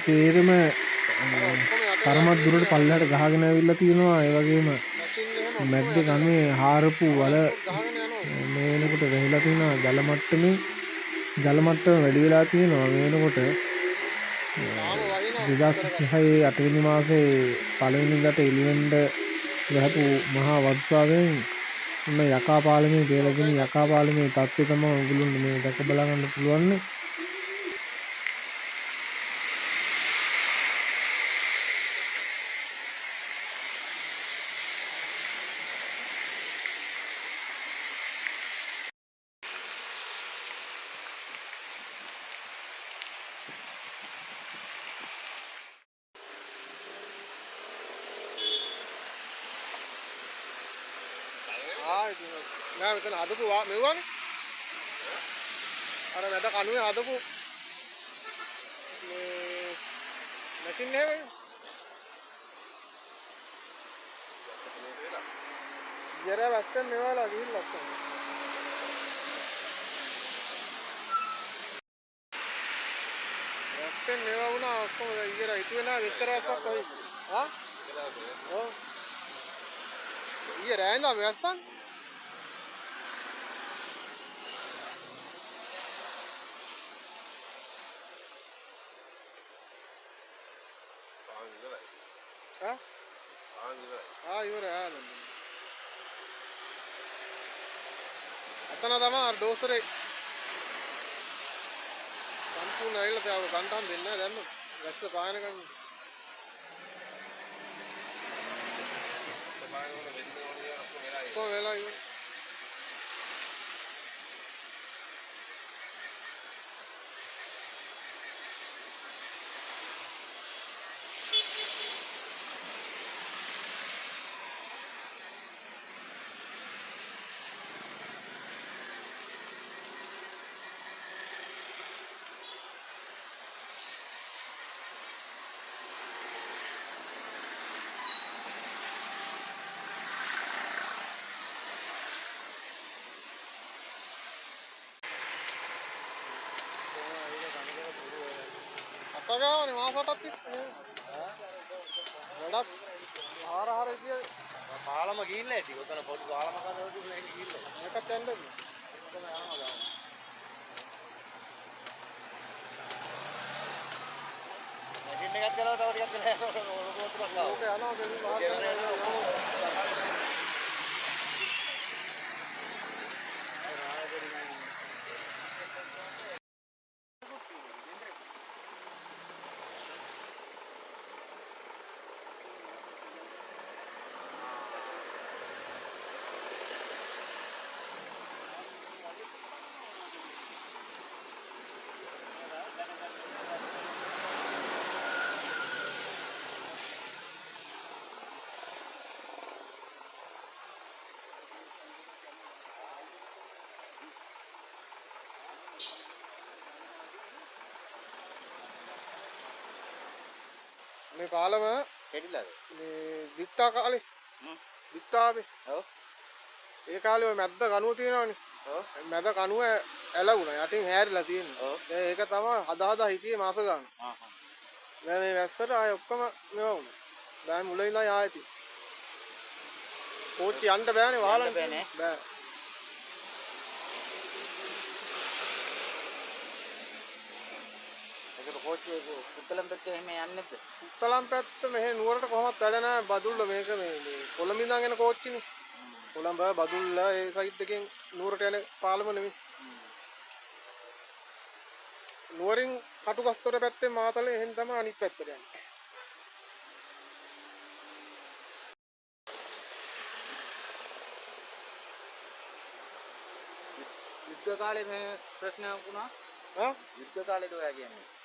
සේරම තරමක් දුරට පල්ලෙහාට ගහගෙන ඇවිල්ලා තියෙනවා. ඒ වගේම මැද්දේ කණුවේ හාරපු වල මේ වෙනකොට වැහිලා තියෙනවා. ජල මට්ටම වැඩි වෙලා තියෙනවා. මේ වෙනකොට 2026 8 වෙනි මාසේ පළවෙනිදාට එළිවෙන්න ගහපු මහා වර්ෂාවෙන් උන්න යකා පාලමේ පෙරගෙන යකා පාලමේ තත්ත්වය තමයි ඔයගොල්ලන්ට මේ දැක බලා ගන්න පුළුවන්. නෑ මෙතන හදපු මෙව්වනේ අර මැද කණුවේ හදපු මේ මැෂින් එක ජර වැස්සෙන් මෙවලා ගිහිල්ලා ඔක්කොම වැස්සෙන් මෙවා වුණා ඔක්කොම ඉතර හිතුවේ නෑ විතර වැස්සක් කොයි හා ඔව් ඊයේ රෑ ඉඳන් වැස්සන් ඉවරයි අතන තමයි ඩෝසරේ සම්පූර්ණ ඇවිල්ලා තියාව ගන්ටම් දෙන්නේ නැහැ දැන් වැස්ස පායනකම් වෙලා ඉවරයි අතගාවනේ මාසටත් ඉන්නේ වැඩක් ආහාර ඉතිය පාලම ගිහිල්ලා ඇති. ඔතන පොඩි පාලමක් හදලා තිබුණා ඒක ගිහිල්ලා. මේකත් යන්න දෙන්න. ඔතන යනවා ගාව. මැෂින් එකක් ගලව තව ටිකක් ගලව ඕක යනවා දෙන්න මේ පාලම කැඩිලාද මේ දික්ටා කාලේ දික්ටාවේ ඔව් ඒ කාලේ ඔය මැද්ද කණුව තියෙනවනේ ඔව් මැද කණුව ඇලවුණා යටින් හැරිලා තියෙනවා ඔව් ඒක තමයි හදා හිටියේ මාස ගන්න දැන් මේ වැස්සට ආය ඔක්කොම මේවා වුණා දැන් මුල ඉඳලා ආයෙති කෝච්චි යන්න බෑනේ වහලන්න බෑනේ බෑ කෝච්චිය පුත්තලම් පැත්තේ එහෙම යන්නේ නැද්ද? පුත්තලම් පැත්ත මෙහෙ නුවරට කොහොමවත් වැඩ නැහැ බදුල්ල මේක මේ කොළඹ ඉඳන් එන කෝච්චිනේ. කොළඹ බදුල්ල ඒ සයිඩ් එකෙන් නුවරට යන පාලම නෙමෙයි. නුවරින් කටුගස්තොට පැත්තේ මාතලේ එහෙන් තමයි අනිත් පැත්තට යන්නේ. යුද්ධ කාලේ මේ ප්‍රශ්නයක් වුණා. යුද්ධ කාලේද ඔයා කියන්නේ?